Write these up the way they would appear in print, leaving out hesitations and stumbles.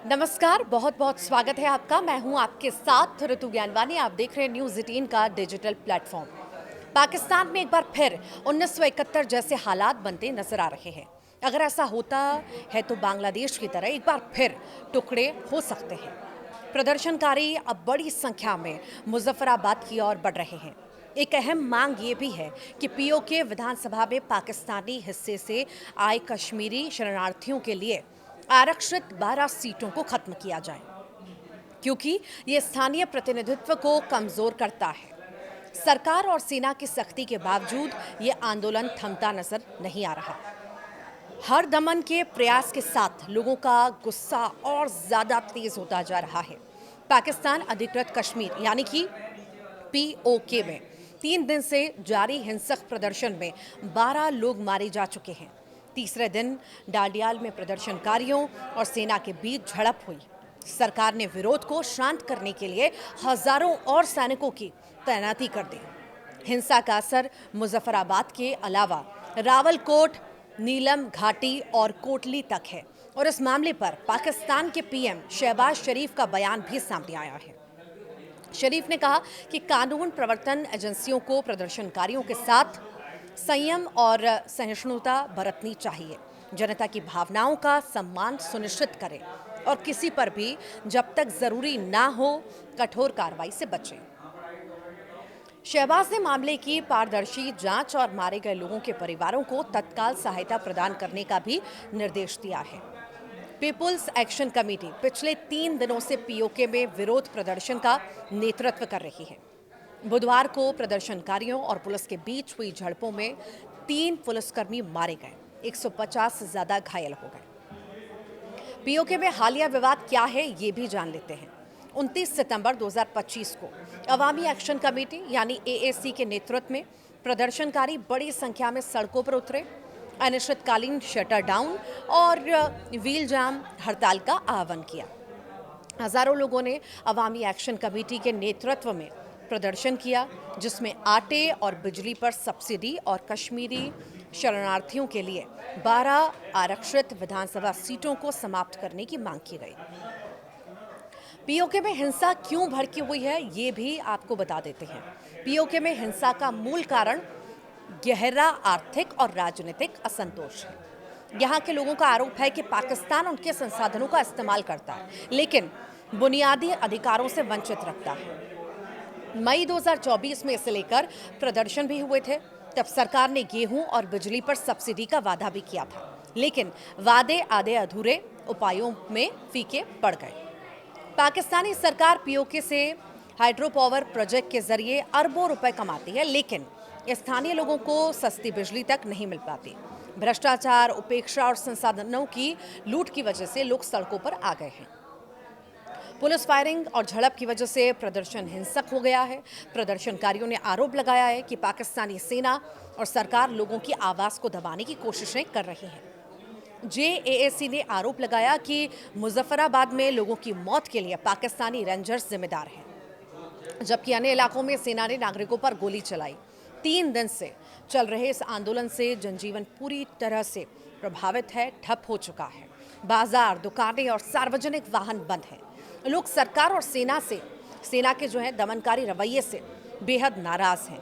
नमस्कार, बहुत बहुत स्वागत है आपका। मैं हूं आपके साथ ऋतु ज्ञानवानी। आप देख रहे हैं न्यूज़ 18 का डिजिटल प्लेटफॉर्म। पाकिस्तान में एक बार फिर 1971 जैसे हालात बनते नजर आ रहे हैं। अगर ऐसा होता है तो बांग्लादेश की तरह एक बार फिर टुकड़े हो सकते हैं। प्रदर्शनकारी अब बड़ी संख्या में मुजफ्फराबाद की ओर बढ़ रहे हैं। एक अहम मांग ये भी है कि पीओके विधानसभा में पाकिस्तानी हिस्से से आए कश्मीरी शरणार्थियों के लिए आरक्षित 12 सीटों को खत्म किया जाए, क्योंकि ये स्थानीय प्रतिनिधित्व को कमजोर करता है। सरकार और सेना की सख्ती के बावजूद ये आंदोलन थमता नजर नहीं आ रहा। हर दमन के प्रयास के साथ लोगों का गुस्सा और ज्यादा तेज होता जा रहा है। पाकिस्तान अधिकृत कश्मीर यानी कि पीओके में 3 दिन से जारी हिंसक प्रदर्शन में 12 लोग मारे जा चुके हैं। तीसरे दिन डाडियाल में प्रदर्शनकारियों और सेना के बीच झड़प हुई। सरकार ने विरोध को शांत करने के लिए हजारों और सैनिकों की तैनाती कर दी। हिंसा का असर मुजफ्फराबाद के अलावा रावलकोट, नीलम घाटी और कोटली तक है और इस मामले पर पाकिस्तान के पीएम शहबाज शरीफ का बयान भी सामने आया है। शरीफ ने कहा कि कानून प्रवर्तन एजेंसियों को प्रदर्शनकारियों के साथ संयम और सहिष्णुता बरतनी चाहिए, जनता की भावनाओं का सम्मान सुनिश्चित करें और किसी पर भी जब तक जरूरी ना हो कठोर कार्रवाई से बचें। शहबाज ने मामले की पारदर्शी जांच और मारे गए लोगों के परिवारों को तत्काल सहायता प्रदान करने का भी निर्देश दिया है। पीपुल्स एक्शन कमेटी पिछले 3 दिनों से पीओके में विरोध प्रदर्शन का नेतृत्व कर रही है। बुधवार को प्रदर्शनकारियों और पुलिस के बीच हुई झड़पों में 3 पुलिसकर्मी मारे गए, 150 से ज्यादा घायल हो गए। पीओके में हालिया विवाद क्या है ये भी जान लेते हैं। 29 सितंबर 2025 को अवामी एक्शन कमेटी यानी एएसी के नेतृत्व में प्रदर्शनकारी बड़ी संख्या में सड़कों पर उतरे, अनिश्चितकालीन शटर डाउन और व्हील जाम हड़ताल का आह्वान किया। हजारों लोगों ने अवामी एक्शन कमेटी के नेतृत्व में प्रदर्शन किया, जिसमें आटे और बिजली पर सब्सिडी और कश्मीरी शरणार्थियों के लिए 12 आरक्षित विधानसभा सीटों को समाप्त करने की मांग की गई। पीओके में हिंसा क्यों भड़की हुई है ये भी आपको बता देते हैं। पीओके में हिंसा का मूल कारण गहरा आर्थिक और राजनीतिक असंतोष है। यहाँ के लोगों का आरोप है कि पाकिस्तान उनके संसाधनों का इस्तेमाल करता है, लेकिन बुनियादी अधिकारों से वंचित रखता है। मई 2024 में इसे लेकर प्रदर्शन भी हुए थे। तब सरकार ने गेहूं और बिजली पर सब्सिडी का वादा भी किया था, लेकिन वादे आधे अधूरे उपायों में फीके पड़ गए। पाकिस्तानी सरकार पीओके से हाइड्रो पावर प्रोजेक्ट के जरिए अरबों रुपए कमाती है, लेकिन स्थानीय लोगों को सस्ती बिजली तक नहीं मिल पाती। भ्रष्टाचार, उपेक्षा और संसाधनों की लूट की वजह से लोग सड़कों पर आ गए हैं। पुलिस फायरिंग और झड़प की वजह से प्रदर्शन हिंसक हो गया है। प्रदर्शनकारियों ने आरोप लगाया है कि पाकिस्तानी सेना और सरकार लोगों की आवाज को दबाने की कोशिशें कर रही है। जेएएसी ने आरोप लगाया कि मुजफ्फराबाद में लोगों की मौत के लिए पाकिस्तानी रेंजर्स जिम्मेदार हैं, जबकि अन्य इलाकों में सेना ने नागरिकों पर गोली चलाई। 3 दिन से चल रहे इस आंदोलन से जनजीवन पूरी तरह से प्रभावित है, ठप हो चुका है। बाजार, दुकानें और सार्वजनिक वाहन बंद हैं। लोग सरकार और सेना के दमनकारी रवैये से बेहद नाराज हैं।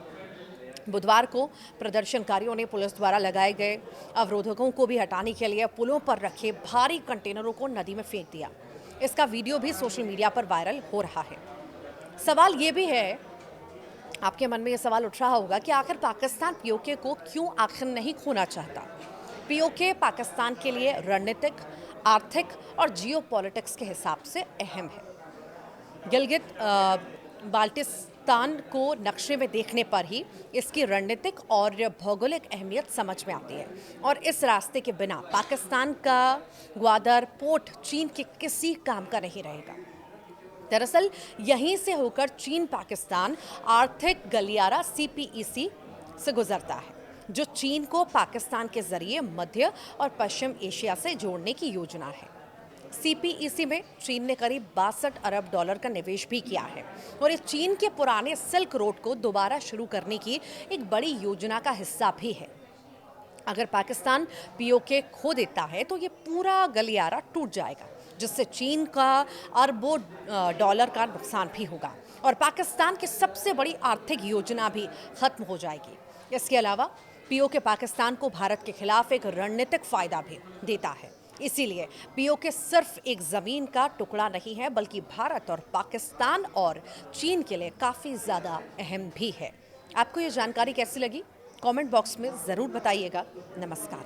बुधवार को प्रदर्शनकारियों ने पुलिस द्वारा लगाए गए अवरोधकों को भी हटाने के लिए पुलों पर रखे भारी कंटेनरों को नदी में फेंक दिया। इसका वीडियो भी सोशल मीडिया पर वायरल हो रहा है। सवाल ये भी है, आपके मन में ये सवाल उठ रहा होगा कि आखिर पाकिस्तान पीओके को क्यों आखिर नहीं खोना चाहता। पीओके पाकिस्तान के लिए रणनीतिक, आर्थिक और जियोपॉलिटिक्स के हिसाब से अहम है। गिलगित बाल्टिस्तान को नक्शे में देखने पर ही इसकी रणनीतिक और भौगोलिक अहमियत समझ में आती है, और इस रास्ते के बिना पाकिस्तान का ग्वादर पोर्ट चीन के किसी काम का नहीं रहेगा। दरअसल यहीं से होकर चीन पाकिस्तान आर्थिक गलियारा सीपीईसी से गुजरता है, जो चीन को पाकिस्तान के जरिए मध्य और पश्चिम एशिया से जोड़ने की योजना है। सीपीईसी में चीन ने करीब 62 अरब डॉलर का निवेश भी किया है और ये चीन के पुराने सिल्क रोड को दोबारा शुरू करने की एक बड़ी योजना का हिस्सा भी है। अगर पाकिस्तान पीओके खो देता है तो ये पूरा गलियारा टूट जाएगा जिससे चीन का अरबों डॉलर का नुकसान भी होगा और पाकिस्तान की सबसे बड़ी आर्थिक योजना भी खत्म हो जाएगी। इसके अलावा पीओके पाकिस्तान को भारत के खिलाफ एक रणनीतिक फायदा भी देता है। इसीलिए पीओके सिर्फ एक जमीन का टुकड़ा नहीं है, बल्कि भारत और पाकिस्तान और चीन के लिए काफी ज्यादा अहम भी है। आपको ये जानकारी कैसी लगी? कमेंट बॉक्स में जरूर बताइएगा। नमस्कार।